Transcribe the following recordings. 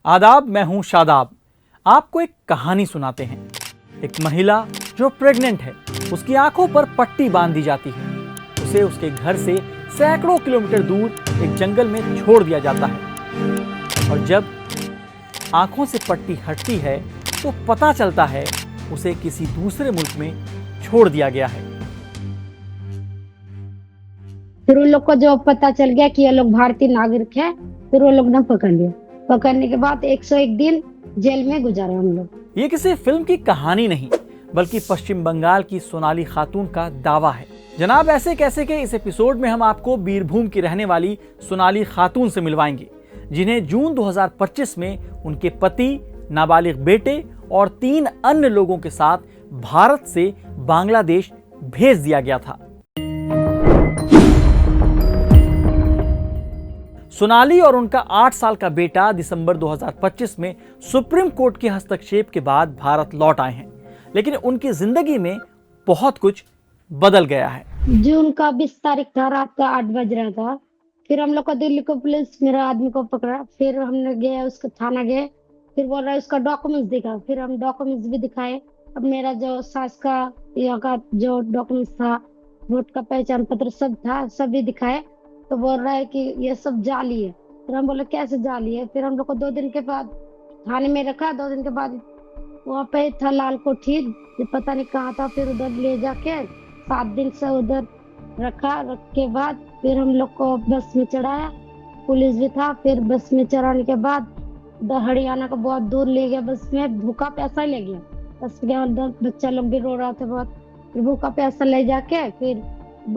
आदाब, मैं हूं शादाब। आपको एक कहानी सुनाते हैं। एक महिला जो प्रेग्नेंट है, उसकी आंखों पर पट्टी बांध दी जाती है। उसे उसके घर से सैकड़ों किलोमीटर दूर एक जंगल में छोड़ दिया जाता है और जब आंखों से पट्टी हटती है तो पता चलता है उसे किसी दूसरे मुल्क में छोड़ दिया गया है। फिर उन लोग को जो पता चल गया कि ये लोग भारतीय नागरिक है, फिर वो लोग ने पकड़ लिया। पकड़ने के बाद 101 दिन जेल में गुजारे हम लोग। ये किसी फिल्म की कहानी नहीं, बल्कि पश्चिम बंगाल की सोनाली खातून का दावा है। जनाब, ऐसे कैसे के इस एपिसोड में हम आपको बीरभूम की रहने वाली सोनाली खातून से मिलवाएंगे, जिन्हें जून 2025 में उनके पति, नाबालिग बेटे और 3 अन्य लोगों के साथ भारत से बांग्लादेश भेज दिया गया था। सोनाली और उनका 8 साल का बेटा दिसंबर 2025 में सुप्रीम कोर्ट के हस्तक्षेप के बाद भारत लौट आए हैं, लेकिन उनकी जिंदगी में बहुत कुछ बदल गया है। जून का 20 तारीख था, रात का 8 बज रहा था। फिर हम लोग को दिल्ली को पुलिस मेरा आदमी को पकड़ा। फिर हमने गए, उसको थाना गए। फिर बोल रहा है उसका डॉक्यूमेंट्स दिखा। फिर हम डॉक्यूमेंट्स भी दिखाए। अब मेरा जो सास का यहाँ का जो डॉक्यूमेंट्स था, वोट का पहचान पत्र सब था, सभी दिखाए। तो बोल रहा है कि ये सब जाली है। फिर हम बोले कैसे जाली है। फिर हम लोग को 2 दिन के बाद थाने में रखा। 2 दिन के बाद वहाँ पे था लाल कोठी, ये पता नहीं कहाँ था। फिर उधर ले जाके 7 दिन से उधर रखा। रख के बाद फिर हम लोग को बस में चढ़ाया, पुलिस भी था। फिर बस में चढ़ाने के बाद हरियाणा का बहुत दूर ले गया। बस में भूखा प्यासा ले गया। बस के अंदर बच्चा लोग भी रो रहा था बहुत। फिर भूखा प्यासा ले जाके फिर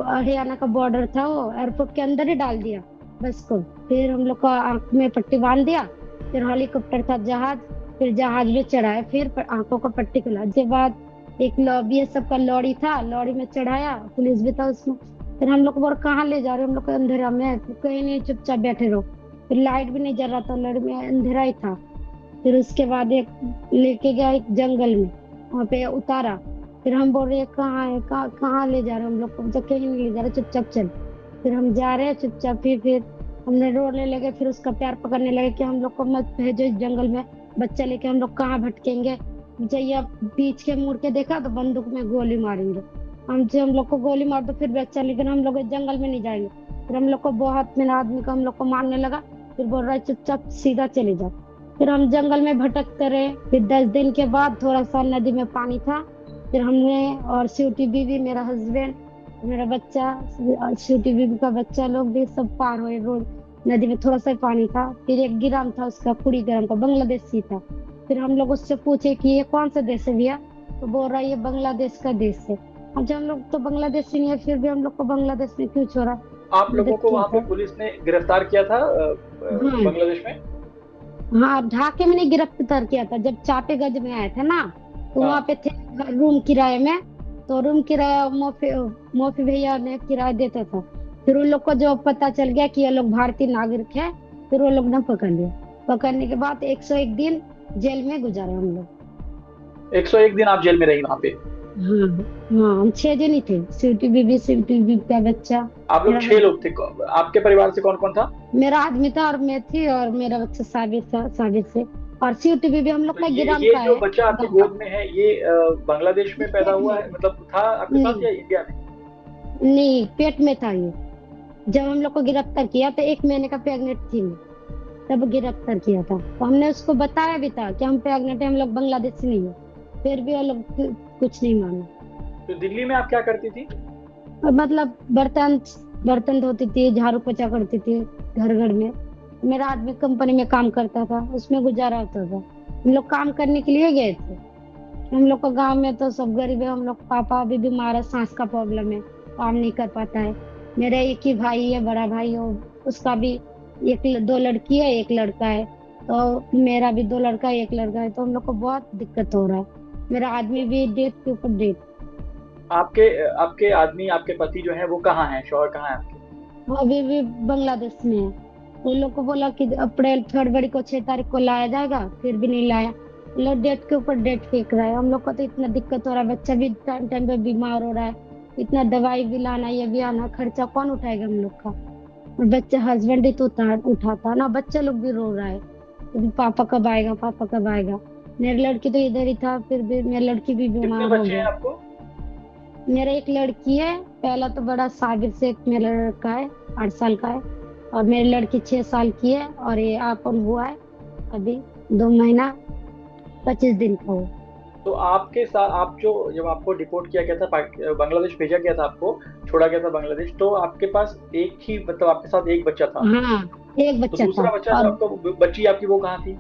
हरियाणा का बॉर्डर था, वो एयरपोर्ट के अंदर ही डाल दिया बस को। फिर हम लोग को आंख में पट्टी बांध दिया। फिर हेलीकॉप्टर था, जहाज। फिर जहाज में चढ़ाया। फिर आंखों को पट्टी खुला। उसके बाद एक लॉबी सबका लॉरी था, लॉरी में चढ़ाया, पुलिस भी था उसमें। फिर हम लोग बोल कहाँ ले जा रहे हो, हम लोग अंधेरा में। कहीं नहीं, चुपचाप बैठे रहो। फिर लाइट भी नहीं जल रहा था, लॉरी में अंधेरा ही था। फिर उसके बाद एक लेके गया एक जंगल में, वहाँ पे उतारा। फिर हम बोल रहे कहाँ है, कहाँ ले जा रहे हो हम लोग को। जब कहीं नहीं ले जा रहे, चुपचाप चल। फिर हम जा रहे हैं चुपचाप। फिर हमने रोने लगे। फिर उसका पैर पकड़ने लगे कि हम लोग को मत भेजो इस जंगल में, बच्चा लेके हम लोग कहाँ भटकेंगे। जैया बीच के मुड़ के देखा तो बंदूक में गोली मारेंगे हम लोग को गोली मार दो फिर बच्चा, लेकिन हम लोग इस जंगल में नहीं जाएंगे। फिर हम लोग को बहुत, मेरा आदमी को हम लोग को मारने लगा। फिर बोल रहा है चुपचाप सीधा चले जाओ। फिर हम जंगल में भटकते रहे। फिर 10 दिन के बाद थोड़ा सा नदी में पानी था। फिर हमने और स्वीटी बीबी, मेरा हस्बैंड, मेरा बच्चा, स्वीटी बीबी का बच्चा लोग भी सब पार हुए रोड। नदी में थोड़ा सा पानी था। फिर एक गिराम था, उसका कुड़ी ग्राम का बांग्लादेशी था। फिर हम लोग उससे पूछे कि ये कौन सा देश है भैया, तो बोल रहा है ये बांग्लादेश का देश है। अब जब हम लोग तो बांग्लादेशी नहीं है, फिर भी हम लोग को बांग्लादेश में क्यों छोड़ा। आप लोगों को वहाँ पे पुलिस ने गिरफ्तार किया था हाँ बांग्लादेश में? हाँ, ढाके में नहीं गिरफ्तार किया था। जब चापेगंज में आए थे ना, तो वहाँ पे थे रूम किराए में। तो रूम किराया मोफी भैया ने किराया देता था। फिर उन लोग को जो पता चल गया कि ये लोग भारतीय नागरिक है, फिर वो लोग ने पकड़ लिया। पकड़ने के बाद 101 दिन जेल में गुजारे हम लोग। 101 दिन आप जेल में रही वहाँ पे? हाँ हाँ, हम 6 दिन ही थे। स्वीटी बीबी का बच्चा। आप लोग 6 लोग थे। आपके परिवार से कौन कौन था? मेरा आदमी था और मैं थी, और मेरा बच्चा साबिर था, साबिर से। और स्वीटी बीबी हम लोग तो का गिराम ये का जो है। बच्चा आपकी गोद में है, ये बांग्लादेश में पैदा हुआ है, मतलब था आपके साथ, या इंडिया में? नहीं, पेट में था ये। जब हम लोग को गिरफ्तार किया तो 1 महीने का प्रेग्नेंट थी मैं, तब गिरफ्तार किया था। तो हमने उसको बताया भी था कि हम प्रेग्नेंट है, हम लोग बांग्लादेशी नहीं है। फिर भी वो लोग कुछ नहीं माना। तो दिल्ली में आप क्या करती थी? और मतलब बर्तन धोती थी, झाड़ू पोछा करती थी घर घर में। मेरा आदमी कंपनी में काम करता था, उसमें गुजारा होता था। हम लोग काम करने के लिए गए थे। हम लोग को गांव में तो सब गरीब है। हम लोग पापा अभी बीमार है, सांस का प्रॉब्लम है, काम नहीं कर पाता है। मेरा एक ही भाई है, बड़ा भाई है, उसका भी 2 लड़की है, 1 लड़का है। तो मेरा भी 2 लड़का है, 1 लड़का है। तो हम लोग को बहुत दिक्कत हो रहा है। मेरा आदमी भी डेट के ऊपर डेट। आपके आपके आदमी, आपके पति जो है वो कहाँ है? शौहर कहाँ है आपके? वो अभी भी बांग्लादेश में है। उन लोग को बोला कि अप्रैल फरवरी को 6 तारीख को लाया जाएगा, फिर भी नहीं लाया। लोग डेट के ऊपर डेट फेंक रहा है। हम लोग को तो इतना दिक्कत हो रहा है, बच्चा भी टाइम टाइम पे बीमार हो रहा है। इतना दवाई भी लाना, ये भी आना, खर्चा कौन उठाएगा हम लोग का। और बच्चा हस्बैंड ही तो उठाता ना, बच्चा लोग भी रो रहा है। कि पापा कब आएगा, पापा कब आएगा। मेरा लड़की तो इधर ही था, फिर भी मेरा लड़की भी कितने बीमार हो बच्चे हैं गया। आपको? मेरा एक लड़की है, पहला तो बड़ा साबिर से एक मेरा लड़का है, 8 साल का है। और मेरी लड़की 6 साल की है, और ये आपन हुआ है अभी 2 महीना 25 दिन का हुआ। तो आपके साथ आप जो जब आपको डिपोर्ट किया गया था, बांग्लादेश भेजा गया था आपको, छोड़ा गया था बांग्लादेश, तो आपके पास एक ही मतलब आपके साथ एक बच्चा था। हाँ, एक तो बच्चा था। दूसरा बच्चा जो और आपका बच्ची आपकी वो कहाँ थी?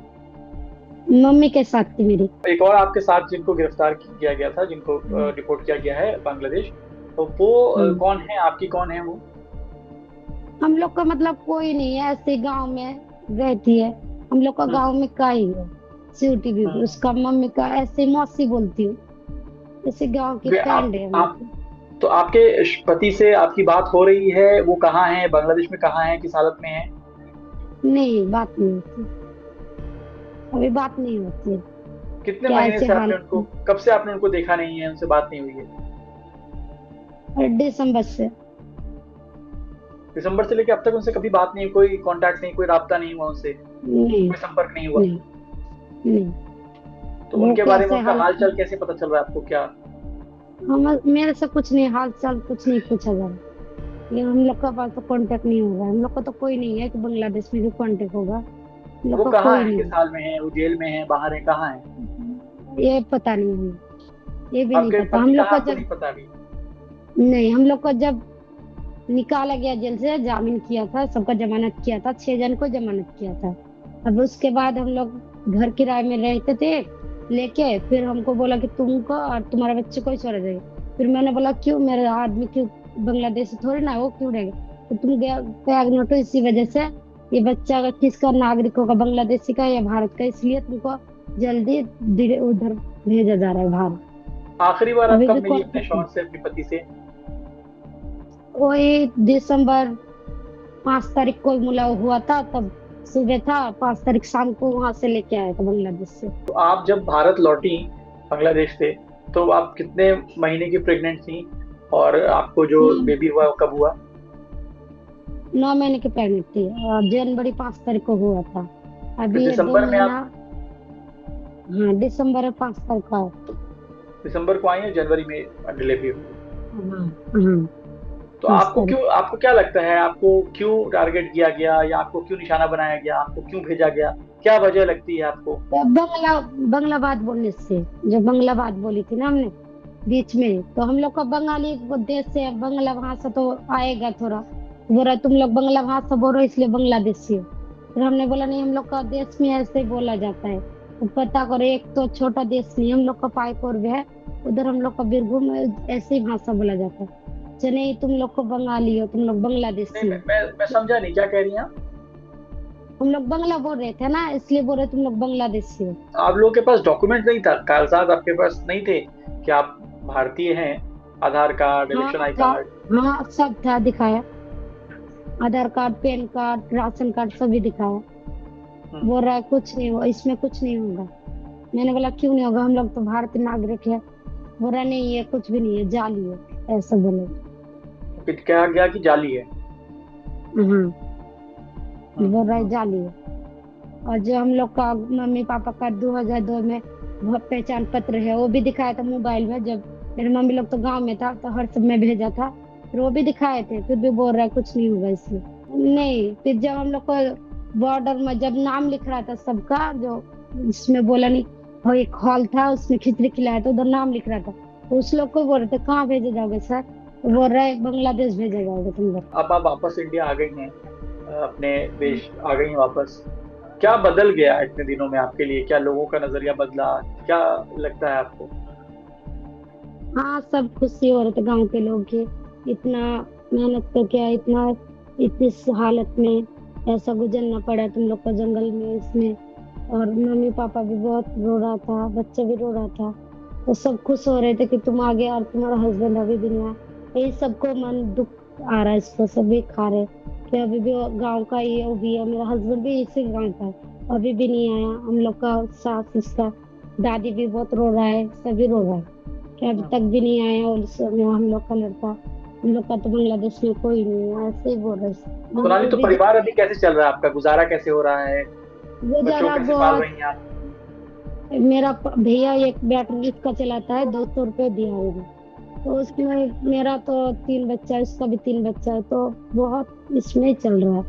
मम्मी के साथ थी मेरी। एक और आपके साथ जिनको गिरफ्तार किया गया था, जिनको डिपोर्ट किया गया है बांग्लादेश, तो वो हम्म। कौन है आपकी, कौन है वो? हम लोग का मतलब कोई नहीं है, ऐसे गांव में रहती है। हम लोग का हम्म, गांव में का ही है, सिवटी भी। हम्म। उसका मम्मी का ऐसे मौसी बोलती हूँ, जैसे गांव की फ्रेंड है हम लोग आप की। तो आपके पति से आपकी बात हो रही है, वो कहाँ है, बांग्लादेश में कहाँ है, किस हालत में है? नहीं, बात नहीं होती, अभी बात नहीं होती है। कितने क्या महीने ऐसे से हाल। आपने उनको, कब से आपने उनको देखा नहीं है, उनसे बात नहीं हुई है? दिसंबर से। दिसंबर से लेके अब तक उनसे कभी बात नहीं, कोई कांटेक्ट नहीं, कोई राब्ता नहीं हुआ उनसे, नहीं, कोई संपर्क नहीं हुआ? नहीं, नहीं। तो वो उनके बारे में, कैसे उनका हाल। हाल चाल कैसे पता चल रहा है आपको, क्या? हम मेरे से कुछ नहीं, हाल चाल कुछ नहीं पूछा जा रहा। ये हम लोग का पास तो कांटेक्ट नहीं होगा, हम लोग का तो कोई नहीं है कि बांग्लादेश में भी कांटेक्ट होगा। हम लोग वो का कहाँ कोई है, नहीं किस हाल में है, वो जेल में है, बाहर है, कहाँ है? है। ये पता नहीं हमें, ये भी नहीं आपके पता पति हम लोग कहाँ, का आपको जब। नहीं पता अभी? नहीं, हम लोग का जब निकाला गया जेल से, जामीन किया था, सबका जमानत किया था, 6 जन को जमानत किया था। अब उसके बाद हम लोग घर किराए में रहते थे लेके, फिर हमको बोला कि तुमको और तुम्हारे बच्चे को ही छोड़ा जाएगा। फिर मैंने बोला क्यों, मेरा आदमी क्यों, बांग्लादेश से थोड़ी ना, वो क्यों रहेगा। तो तुम गया पैग नोटो, इसी वजह से ये बच्चा अगर किसका नागरिक होगा, बांग्लादेशी का या भारत का, इसलिए तुमको जल्दी उधर भेजा जा रहा है भारत। आखिरी बार आप अभी भी कब मिली अपने कॉन्टेक्ट नहीं। शौहर से, अपने पति से? वही दिसंबर 5 तारीख को मुलाकात हुआ था, तब सुबह था, 5 तारीख शाम को वहां से लेके आया था बांग्लादेश से। तो आप जब भारत लौटी बांग्लादेश से, तो आप कितने महीने की प्रेग्नेंट थी, और आपको जो 9 बेबी हुआ वो कब हुआ? 9 महीने की प्रेग्नेंट थी, और जनवरी 5 तारीख को हुआ था। फिर अभी ये दो दिसंबर में महीना आप, हाँ, दिसंबर 5 तारीख का है। दिसंबर को आई है, जनवरी में डिलीवरी हुई है। हाँ, हाँ, तो पाँच आपको तारीख क्यों, आपको क्या लगता है, आपको क्यों टारगेट किया गया, या आपको क्यों निशाना बनाया गया, आपको क्यों भेजा गया, क्या वजह लगती है आपको? तो बंगला बंगला बात बोलने से, जो बंगला बात बोली थी ना हमने बीच में, तो हम लोग का बंगाली को देश से बंगला भाषा तो आएगा थोड़ा। बोल रहा तुम लोग बंगला भाषा बोल रहे हो इसलिए बांग्लादेशी हो। फिर हमने बोला नहीं, हम लोग का देश में ऐसे ही बोला जाता है। तो पता करो, एक तो छोटा देश नहीं, हम लोग का पाइकोर भी है, उधर हम लोग का बीरभूम में ऐसे ही भाषा बोला जाता है। अच्छा नहीं, तुम लोग को बंगाली हो, तुम लोग नहीं, बांग्लादेशी हो। मैं समझा नहीं, क्या कह रही हैं आप? हम लोग बंगला बोल रहे थे ना, इसलिए बोल रहे तुम लोग बांग्लादेशी हो। आप लोगों के पास डॉक्यूमेंट नहीं था, कागजात आपके पास नहीं थे कि आप भारतीय हैं? आधार कार्ड, हाँ इलेक्शन आई था। कार्ड? हाँ, सब था, दिखाया। Aadhaar card, PAN card, ration card सभी दिखाया। हम्म। बोल रहा है कुछ नहीं होगा, इसमें कुछ नहीं होगा। मैंने बोला क्यों नहीं होगा, हम लोग तो भारतीय नागरिक है। बोल रहा नहीं, ये कुछ भी नहीं है, जाली है, ऐसा बोले। फिर क्या गया कि जाली है? हाँ, बोल रहा है हम्म। जाली है। और जो हम लोग का मम्मी पापा का 2002 में पहचान पत्र है, वो भी दिखाया था मोबाइल में। जब मेरे मम्मी लोग तो गांव में था, तो हर सब में भेजा था, फिर वो भी दिखाए थे, फिर भी बोल रहा है कुछ नहीं होगा इसलिए। नहीं, फिर जब हम लोग को बॉर्डर में जब नाम लिख रहा था सबका, जो इसमें बोला नहीं, वो एक हॉल था, उसमें खिचड़ी खिलाया था, उधर नाम लिख रहा था। तो उस लोग को बोल रहे थे कहाँ भेजे जाओगे सर, तो बोल रहा है बांग्लादेश भेजा जाओगे तुम लोग। अब आप वापस इंडिया आ गई हैं, अपने देश आ गई हैं वापस। क्या बदल गया इतने दिनों में आपके लिए, क्या लोगों का नजरिया बदला, क्या लगता है आपको? हाँ, सब खुशी हो रहे थे गांव के लोग के। इतना मेहनत तो क्या, इतना इतनी हालत में ऐसा गुजरना पड़ा तुम लोग को जंगल में, इसमें। और मम्मी पापा भी बहुत रो रहा था, बच्चा भी रो रहा था। तो सब खुश हो रहे थे कि तुम आ गए, और तुम्हारा हस्बैंड अभी भी नहीं आया। यही सबको मन दुख आ रहा है, इसको सभी खा रहे कि अभी भी गांव का ही है, वो भी है, मेरा हस्बैंड भी इसी गांव का है, अभी भी नहीं आया। हम लोग का सास, इसका दादी भी बहुत रो रहा है, सभी रो रहा है कि अभी तक भी नहीं आया। और हम लोग का लड़का, हम लोग का तो बांग्लादेश में कोई नहीं है, ऐसे ही बोल रहे हैं। सोनाली, वो तो भी परिवार अभी कैसे चल रहा है आपका, गुजारा कैसे हो रहा है? बच्चों गुजारा कैसे पाल बहुत। रही हैं आप? मेरा भैया एक बैटरी रिक्शा चलाता है, 200 रुपये दिया होगा। तो उसमें मेरा तो 3 बच्चा है, उसका भी 3 बच्चा है, तो बहुत इसमें चल रहा है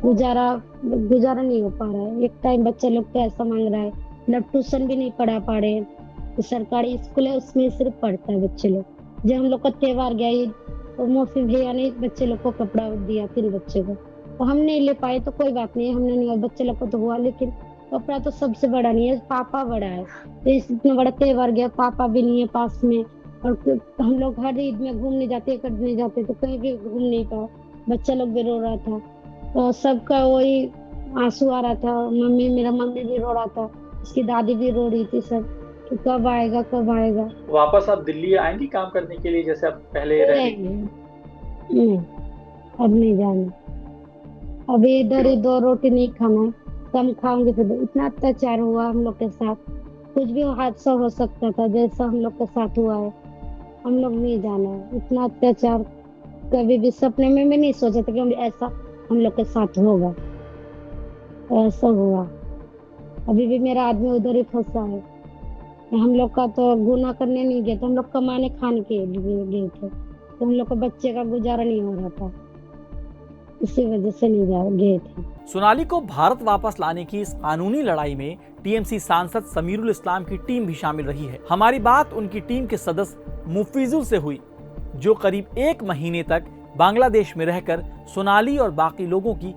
गुजारा। गुजारा नहीं हो पा रहा है। एक टाइम बच्चे लोग पैसा मांग रहा है, मतलब ट्यूशन भी नहीं पढ़ा पा रहे हैं। तो सरकारी स्कूल है, उसमें सिर्फ पढ़ता है बच्चे लोग। जब हम लोग का त्योहार गया ईद, तो मौसी भैया ने बच्चे लोग को कपड़ा दिया, 3 बच्चे को। तो हम नहीं ले पाए तो कोई बात नहीं, हमने नहीं, बच्चे लोग को तो हुआ, लेकिन कपड़ा तो सबसे बड़ा नहीं है, पापा बड़ा है। तो इस इतना बड़ा त्योहार गया, पापा भी नहीं है पास में। और हम लोग हर ईद में घूमने जाते, करने जाते, तो कहीं भी घूम नहीं पाए। बच्चा लोग भी रो रहा था, तो सबका वही आंसू आ रहा था। मेरा मम्मी भी रो रहा था, उसकी दादी भी रो रही थी, सब कि कब आएगा, कब आएगा। वापस आप दिल्ली आएंगी काम करने के लिए जैसे आप पहले रह रही थी? नहीं, नहीं, अब नहीं जाना। अभी इधर क्यों? ही 2 रोटी नहीं खाना है, कम खाऊंगी। फिर इतना अत्याचार हुआ हम लोग के साथ, कुछ भी हादसा हो सकता था, जैसा हम लोग के साथ हुआ है। हम लोग नहीं जाना है, इतना अत्याचार कभी भी सपने में भी नहीं सोचा था कि ऐसा हम लोग के साथ होगा। ऐसा हुआ। अभी भी मेरा आदमी उधर ही फंसा है। हम लोग का तो गुनाह करने नहीं गए थे, हम लोग कमाने खाने के लिए गए थे। तो हम लोग का बच्चे का गुजारा नहीं हो रहा था, इसी वजह से नहीं गए थे। सोनाली को भारत वापस लाने की इस कानूनी लड़ाई में टीएमसी सांसद समीरुल इस्लाम की टीम भी शामिल रही है। हमारी बात उनकी टीम के सदस्य मुफीजुल से हुई, जो करीब 1 महीने तक बांग्लादेश में रहकर सोनाली और बाकी लोगों की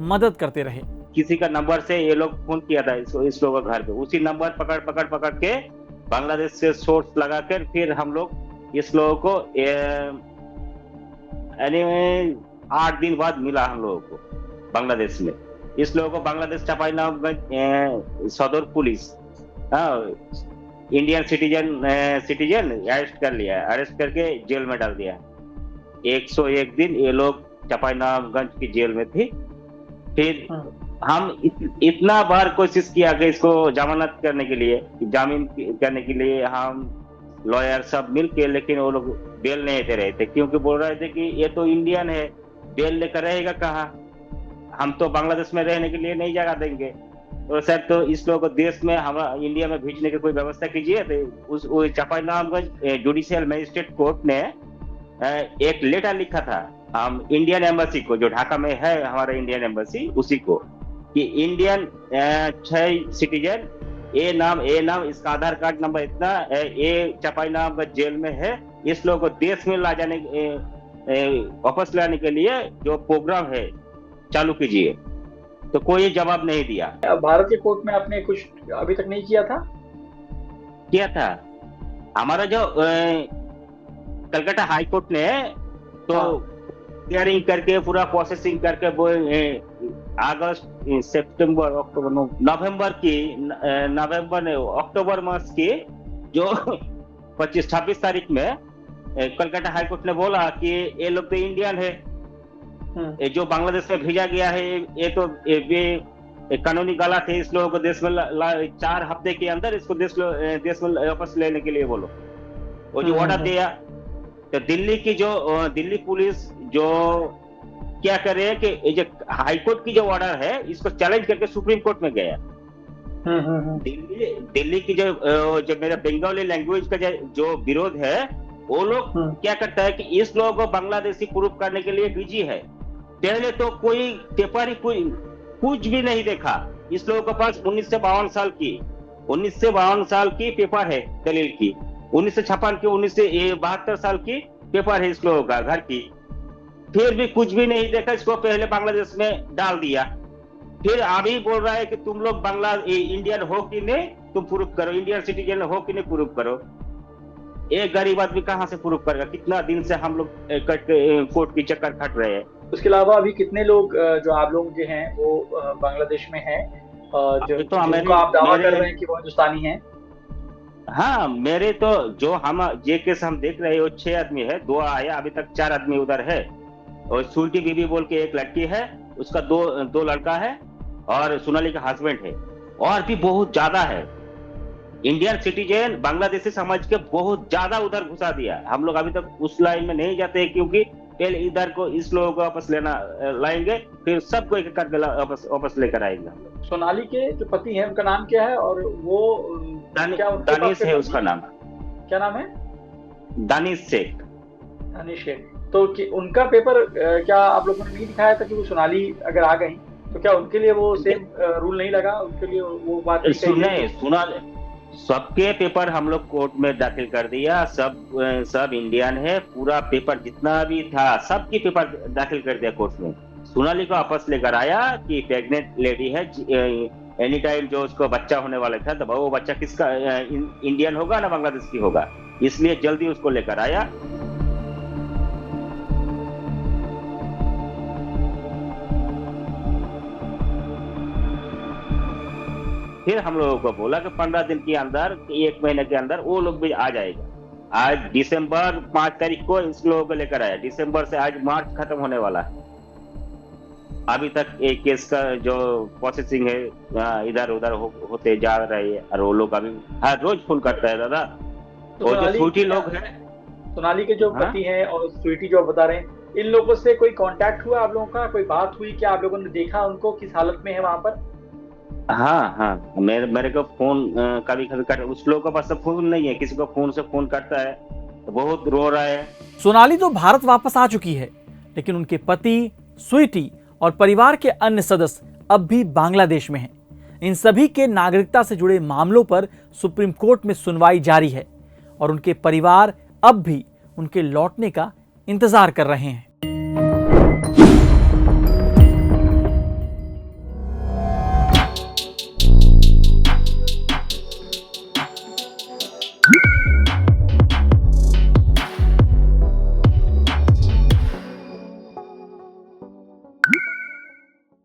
मदद करते रहे। किसी का नंबर से ये लोग फोन किया था इस लोगों के घर पे, उसी नंबर पकड़ के बांग्लादेश से सोर्स लगाकर फिर हम लोग इस लोगों को 8 दिन बाद मिला हम लोगों को बांग्लादेश में। इस लोगों को बांग्लादेश चापाईनबाबगंज सदर पुलिस इंडियन सिटीजन अरेस्ट कर लिया, अरेस्ट करके जेल में डाल दिया। 101 दिन ये लोग चापाईनबाबगंज की जेल में थी। फिर हम इतना बार कोशिश किया कि इसको जमानत करने के लिए, जामीन करने के लिए हम लॉयर सब मिल के, लेकिन वो लोग बेल नहीं दे रहे थे, क्योंकि बोल रहे थे कि ये तो इंडियन है, बेल लेकर रहेगा कहाँ, हम तो बांग्लादेश में रहने के लिए नहीं जगह देंगे। तो सर, तो इस लोगों को देश में, हमारा इंडिया में भेजने की कोई व्यवस्था कीजिए। तो उस चापाईनबाबगंज जुडिशियल मजिस्ट्रेट कोर्ट ने एक लेटर लिखा था हम इंडियन एम्बेसी को, जो ढाका में है हमारा इंडियन एम्बेसी, उसी को, कि इंडियन 6 सिटीजन, ये नाम इसका आधार कार्ड नंबर इतना, ये चापाईनबाबगंज जेल में है, इस लोगों को देश में ला जाने, वापस लाने के लिए जो प्रोग्राम है चालू कीजिए। तो कोई जवाब नहीं दिया। भारत के कोर्ट में आपने कुछ अभी तक नहीं किया था? हमारा जो कलकत्ता हाई कोर्ट ने तो हियरिंग करके पूरा प्रोसेसिंग करके वो अगस्त, सितंबर, अक्टूबर मास की जो 25-26 तारीख में कलकत्ता हाई कोर्ट ने बोला कि ये लोग तो इंडियन है, जो बांग्लादेश में भेजा गया है ये तो ये कानूनी गलत है, इस लोगों को देश में 4 हफ्ते के अंदर इसको देश में वापस लेने के लिए बोलो। वो जो ऑर्डर दिया, तो दिल्ली पुलिस जो क्या करे कि जो हाई कोर्ट की जो ऑर्डर है इसको चैलेंज करके सुप्रीम कोर्ट में गया। दिल्ली की जो मेरा बंगाली लैंग्वेज का जो विरोध है, वो लोग क्या करता है कि इस लोगों को बांग्लादेशी प्रूफ करने के लिए बिजी है। पहले तो कोई पेपर ही कुछ भी नहीं देखा। इस लोगों के पास 1952 साल की पेपर है दलील की, 1956 की, 1972 साल की पेपर है इस लोगों का घर की। फिर भी कुछ भी नहीं देखा, इसको पहले बांग्लादेश में डाल दिया। फिर अभी बोल रहा है कि तुम लोग इंडियन हो कि नहीं, तुम प्रूफ करो, इंडियन सिटीजन हो कि नहीं प्रूफ करो। एक गरीब आदमी कहाँ से प्रूफ करेगा? कितना दिन से हम लोग कोर्ट की चक्कर खट रहे हैं। उसके अलावा अभी कितने लोग जो आप लोग जो हैं वो बांग्लादेश में हैं, जो तो आप दावा कर रहे हैं कि वो हिंदुस्तानी हैं? हाँ, मेरे तो जो ये केस हम देख रहे हैं वो 6 आदमी है, 2 आया, अभी तक 4 आदमी उधर है। और सुल्टी बीबी बोल के एक लड़की है, उसका 2 लड़का है, और सोनाली का हस्बैंड है, और भी बहुत ज्यादा है। इंडियन सिटीजन बांग्लादेशी समझ के बहुत ज्यादा उधर घुसा दिया। हम लोग अभी तक उस लाइन में नहीं जाते, क्योंकि पहले इधर को इस लोगों को वापस लाएंगे, फिर सबको एक करके वापस लेकर आएंगे। सोनाली के जो पति हैं उनका नाम क्या है, और वो क्या उनके दानिश पास है उसका नाम। क्या नाम है? दानिश शेख। दानिश शेख। तो उनका पेपर क्या आप लोगों ने नहीं दिखाया था कि वो सोनाली अगर आ गई तो क्या उनके लिए वो सेम रूल नहीं लगा? उनके लिए वो बात सुना, सबके पेपर हम लोग कोर्ट में दाखिल कर दिया, सब इंडियन है, पूरा पेपर जितना भी था सबके पेपर दाखिल कर दिया कोर्ट में। सोनाली को वापस लेकर आया कि प्रेग्नेंट लेडी है, एनी टाइम जो उसको बच्चा होने वाला था, तो वो बच्चा किसका, इंडियन होगा ना बांग्लादेश की होगा, इसलिए जल्दी उसको लेकर आया। फिर हम लोगों को बोला कि 15 दिन के अंदर, 1 महीने के अंदर वो लोग भी आ जाएगा। आज दिसंबर 5 तारीख को इस लोगों को लेकर आया, दिसंबर से आज मार्च खत्म होने वाला है। अभी तक एक केस का जो प्रोसेसिंग है इधर उधर होते जा रही है, और वो लोग अभी हर रोज फोन करता है दादा। तो जो स्वीटी लोग हैं, सोनाली के जो पति हैं और स्वीटी जो बता रहे हैं, इन लोगों से कोई कांटेक्ट हुआ आप लोगों का? कोई बात हुई क्या? आप लोगों ने देखा उनको किस हालत में है वहां पर? हाँ, मेरे को फोन कभी कर, उस लोगों के पास तो फोन नहीं है, किसी को फोन से फोन करता है तो बहुत रो रहा है। सोनाली तो भारत वापस आ चुकी है, लेकिन उनके पति, स्वीटी और परिवार के अन्य सदस्य अब भी बांग्लादेश में हैं। इन सभी के नागरिकता से जुड़े मामलों पर सुप्रीम कोर्ट में सुनवाई जारी है और उनके परिवार अब भी उनके लौटने का इंतजार कर रहे हैं।